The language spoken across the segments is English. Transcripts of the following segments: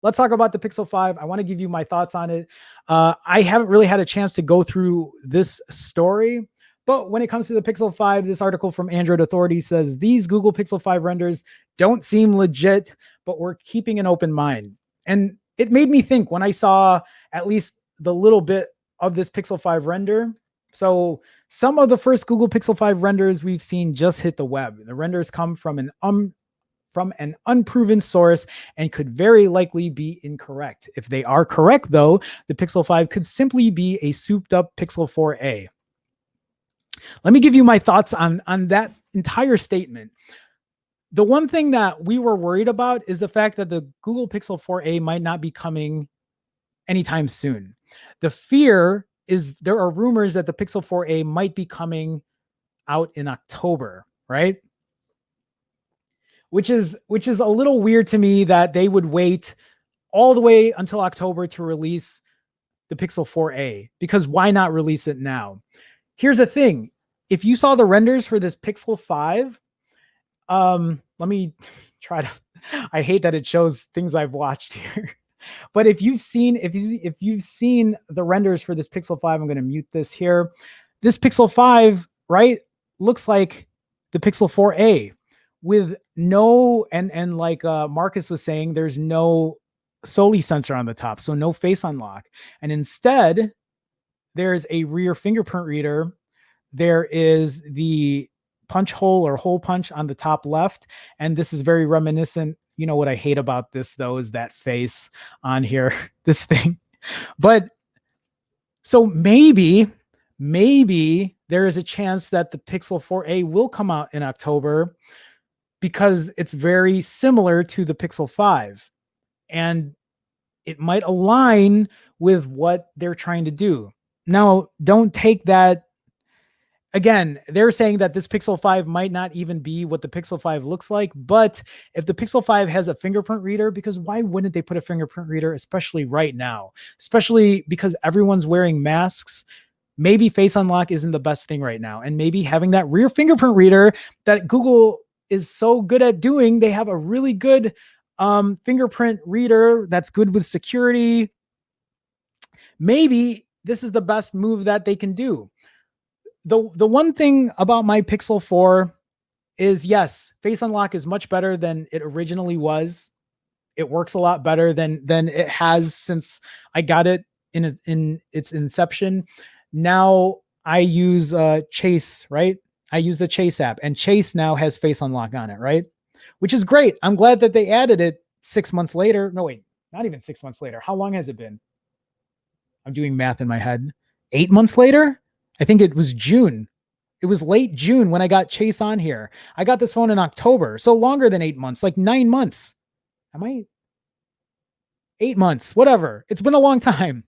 let's talk about the Pixel 5. I want to give you my thoughts on it. I haven't really had a chance to go through this story, but when it comes to the Pixel 5, this article from Android Authority says these Google Pixel 5 renders don't seem legit, but we're keeping an open mind. And it made me think when I saw at least the little bit of this Pixel 5 render. So some of the first Google Pixel 5 renders we've seen just hit the web. The renders come from an unproven source and could very likely be incorrect. If they are correct, though, the Pixel 5 could simply be a souped up Pixel 4a. Let me give you my thoughts on that entire statement. The one thing that we were worried about is the fact that the Google Pixel 4a might not be coming anytime soon. The fear is there are rumors that the Pixel 4a might be coming out in October, right? Which is a little weird to me that they would wait all the way until October to release the Pixel 4a, because why not release it now? Here's the thing. If you saw the renders for this Pixel 5, let me try to, I hate that it shows things I've watched here. But if you've seen the renders for this Pixel 5, I'm going to mute this here. This Pixel 5, right, looks like the Pixel 4a with no, and like Marcus was saying, there's no Soli sensor on the top, so no face unlock. And instead, there's a rear fingerprint reader. There is the punch hole or hole punch on the top left. And this is very reminiscent. You know what I hate about this, though, is that face on here, this thing. But so maybe there is a chance that the Pixel 4a will come out in October because it's very similar to the Pixel 5. And it might align with what they're trying to do. Now, don't take that. Again, they're saying that this Pixel 5 might not even be what the Pixel 5 looks like, but if the Pixel 5 has a fingerprint reader, because why wouldn't they put a fingerprint reader, especially right now, especially because everyone's wearing masks? Maybe face unlock isn't the best thing right now. And maybe having that rear fingerprint reader that Google is so good at doing, they have a really good fingerprint reader that's good with security. Maybe this is the best move that they can do. The one thing about my Pixel 4 is, yes, face unlock is much better than it originally was. It works a lot better than it has since I got it in its inception. Now I use Chase, right? I use the Chase app, and Chase now has face unlock on it, right? Which is great. I'm glad that they added it 6 months later. No, wait, not even 6 months later. How long has it been? I'm doing math in my head. 8 months later? I think it was June. It was late June when I got Chase on here. I got this phone in October, so longer than 8 months, like 9 months. 8 months, whatever. It's been a long time.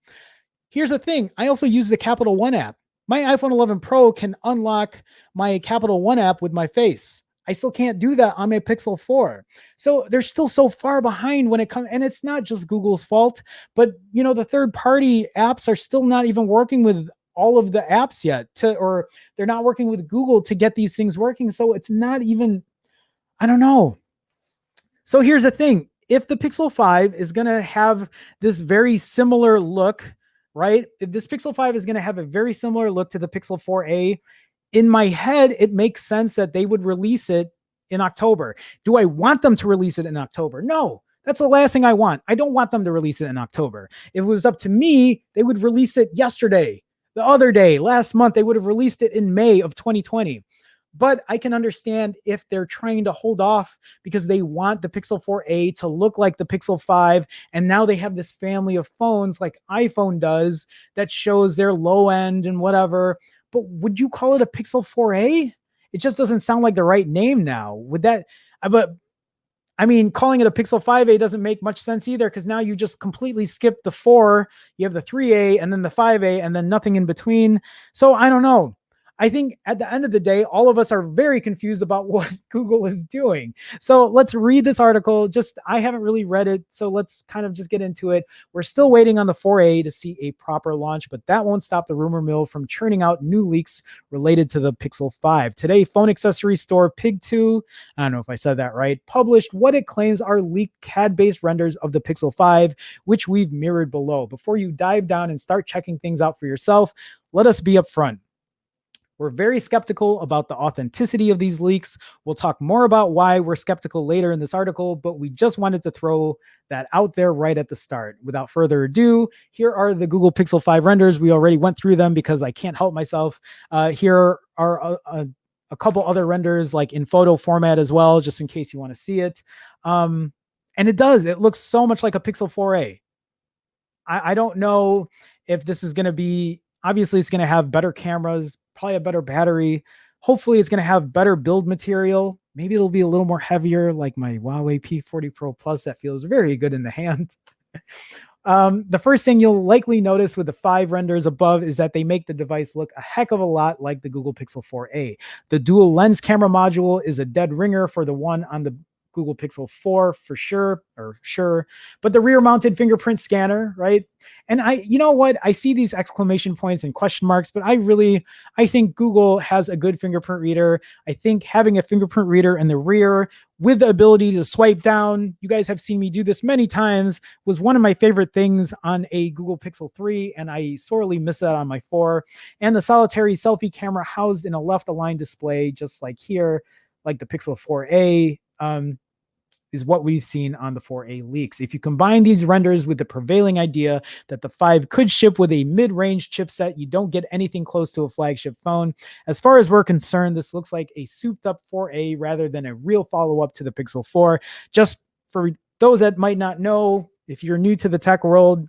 Here's the thing. I also use the Capital One app. My iPhone 11 Pro can unlock my Capital One app with my face. I still can't do that on my Pixel 4. So they're still so far behind when it comes, and it's not just Google's fault, but you know, the third-party apps are still not even working with all of the apps yet, or they're not working with Google to get these things working. So it's not even, I don't know. So here's the thing. If the Pixel 5 is going to have this very similar look, right? If this Pixel 5 is going to have a very similar look to the Pixel 4a, in my head, it makes sense that they would release it in October. Do I want them to release it in October? No. That's the last thing I want. I don't want them to release it in October. If it was up to me, they would release it yesterday. The other day, last month, they would have released it in May of 2020. But I can understand if they're trying to hold off because they want the Pixel 4a to look like the Pixel 5. And now they have this family of phones like iPhone does that shows their low end and whatever. But would you call it a Pixel 4a? It just doesn't sound like the right name now. Would that, but I mean, calling it a Pixel 5a doesn't make much sense either, because now you just completely skip the 4. You have the 3a and then the 5a and then nothing in between. So I don't know. I think at the end of the day, all of us are very confused about what Google is doing. So let's read this article. I haven't really read it, so let's kind of just get into it. We're still waiting on the 4A to see a proper launch, but that won't stop the rumor mill from churning out new leaks related to the Pixel 5. Today, phone accessory store Pig2, I don't know if I said that right, published what it claims are leaked CAD-based renders of the Pixel 5, which we've mirrored below. Before you dive down and start checking things out for yourself, let us be upfront. We're very skeptical about the authenticity of these leaks. We'll talk more about why we're skeptical later in this article, but we just wanted to throw that out there right at the start. Without further ado, here are the Google Pixel 5 renders. We already went through them because I can't help myself. Here are a couple other renders like in photo format as well, just in case you want to see it. And it looks so much like a Pixel 4a. I don't know if this is going to be, obviously it's going to have better cameras, probably a better battery. Hopefully it's going to have better build material. Maybe it'll be a little more heavier like my Huawei P40 Pro Plus that feels very good in the hand. The first thing you'll likely notice with the 5 renders above is that they make the device look a heck of a lot like the Google Pixel 4a. The dual lens camera module is a dead ringer for the one on the Google Pixel 4 for sure, but the rear mounted fingerprint scanner, right? And you know what? I see these exclamation points and question marks, but I think Google has a good fingerprint reader. I think having a fingerprint reader in the rear with the ability to swipe down, you guys have seen me do this many times, was one of my favorite things on a Google Pixel 3, and I sorely miss that on my 4. And the solitary selfie camera housed in a left aligned display, just like here, like the Pixel 4a, is what we've seen on the 4a leaks. If you combine these renders with the prevailing idea that the 5 could ship with a mid-range chipset, you don't get anything close to a flagship phone. As far as we're concerned, this looks like a souped-up 4a rather than a real follow-up to the Pixel 4. Just for those that might not know, if you're new to the tech world,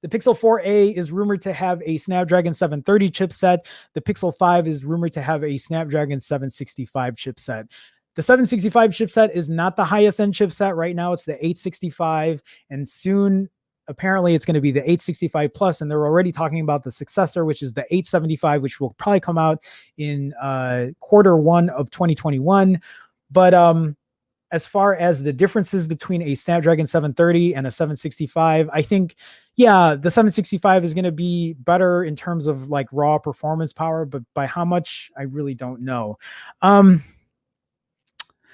the Pixel 4a is rumored to have a Snapdragon 730 chipset. The Pixel 5 is rumored to have a Snapdragon 765 chipset. The 765 chipset is not the highest end chipset right now. It's the 865, and soon apparently it's going to be the 865 plus, and they're already talking about the successor, which is the 875, which will probably come out in Q1 of 2021. But as far as the differences between a Snapdragon 730 and a 765, I think, yeah, the 765 is going to be better in terms of like raw performance power, but by how much, I really don't know.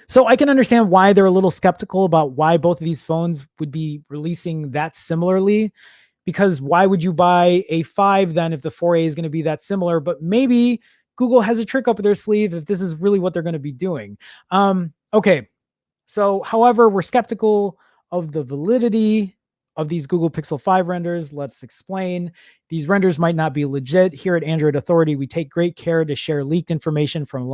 So I can understand why they're a little skeptical about why both of these phones would be releasing that similarly, because why would you buy a 5 then if the 4a is going to be that similar? But maybe Google has a trick up their sleeve if this is really what they're going to be doing. Okay. So, however, we're skeptical of the validity of these Google Pixel 5 renders. Let's explain. These renders might not be legit. Here at Android Authority, we take great care to share leaked information from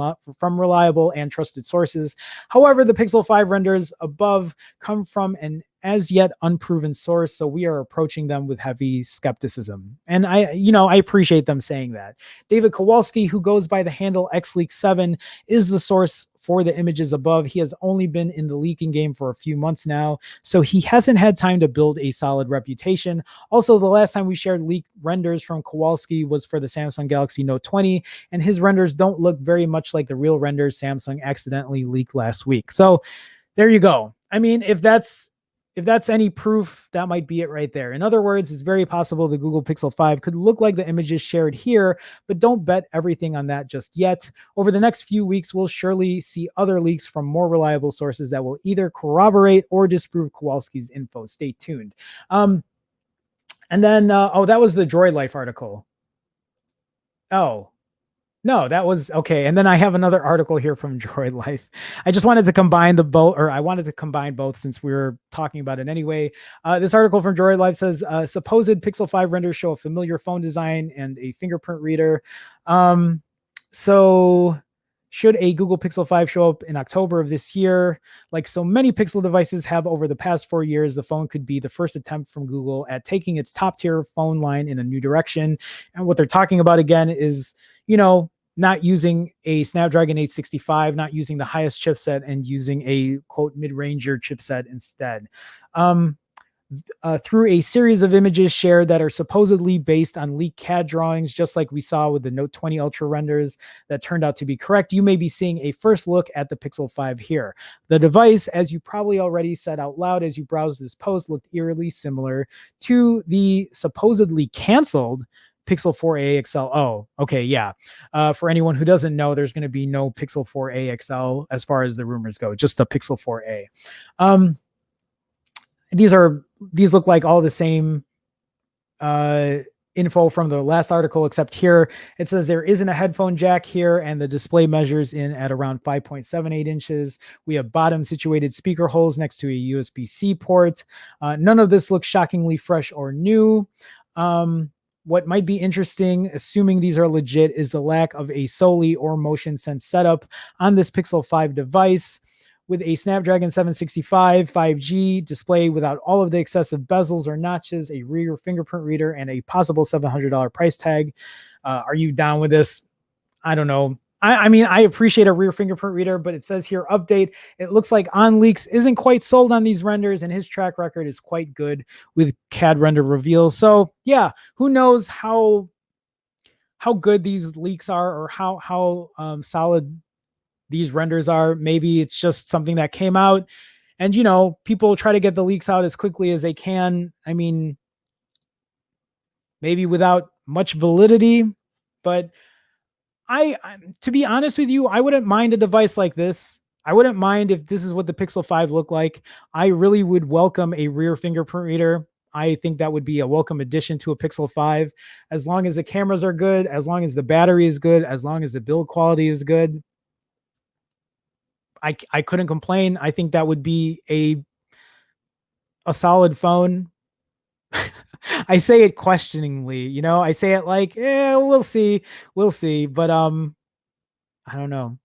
reliable and trusted sources. However, the Pixel 5 renders above come from an as yet unproven source, so we are approaching them with heavy skepticism. And I appreciate them saying that. David Kowalski, who goes by the handle XLeak7, is the source for the images above. He has only been in the leaking game for a few months now, so he hasn't had time to build a solid reputation. Also, the last time we shared leaked renders from Kowalski was for the Samsung Galaxy Note 20, and his renders don't look very much like the real renders Samsung accidentally leaked last week. So there you go. I mean, if that's any proof, that might be it right there. In other words, it's very possible the Google Pixel 5 could look like the images shared here, but don't bet everything on that just yet. Over the next few weeks, we'll surely see other leaks from more reliable sources that will either corroborate or disprove Kowalski's info. Stay tuned. And then, that was the Droid Life article. Oh, no, that was okay. And then I have another article here from Droid Life. I just wanted to combine I wanted to combine both since we were talking about it anyway. This article from Droid Life says, supposed Pixel 5 renders show a familiar phone design and a fingerprint reader. So should a Google Pixel 5 show up in October of this year, like so many Pixel devices have over the past 4 years, the phone could be the first attempt from Google at taking its top tier phone line in a new direction. And what they're talking about again is, not using a Snapdragon 865, not using the highest chipset, and using a quote mid-ranger chipset instead. through a series of images shared that are supposedly based on leaked CAD drawings, just like we saw with the Note 20 Ultra renders that turned out to be correct. You may be seeing a first look at the Pixel 5 here. The device, as you probably already said out loud as you browsed this post, looked eerily similar to the supposedly canceled Pixel 4a XL. Oh, okay, yeah. For anyone who doesn't know, there's going to be no Pixel 4a XL as far as the rumors go, just the Pixel 4a. These look like all the same info from the last article, except here it says there isn't a headphone jack here, and the display measures in at around 5.78 inches. We have bottom situated speaker holes next to a USB-C port. None of this looks shockingly fresh or new. What might be interesting, assuming these are legit, is the lack of a Soli or motion sense setup on this Pixel 5 device. With a Snapdragon 765 5G display without all of the excessive bezels or notches, a rear fingerprint reader, and a possible $700 price tag. Are you down with this? I don't know. I mean, I appreciate a rear fingerprint reader, but it says here, update. It looks like OnLeaks isn't quite sold on these renders, and his track record is quite good with CAD render reveals. So yeah, who knows how good these leaks are, or how solid these renders are. Maybe it's just something that came out, and people try to get the leaks out as quickly as they can. I mean, maybe without much validity, but to be honest with you, I wouldn't mind a device like this. I wouldn't mind if this is what the Pixel 5 looked like. I really would welcome a rear fingerprint reader. I think that would be a welcome addition to a Pixel 5, as long as the cameras are good, as long as the battery is good, as long as the build quality is good. I couldn't complain. I think that would be a solid phone. I say it questioningly, I say it like, we'll see, but I don't know.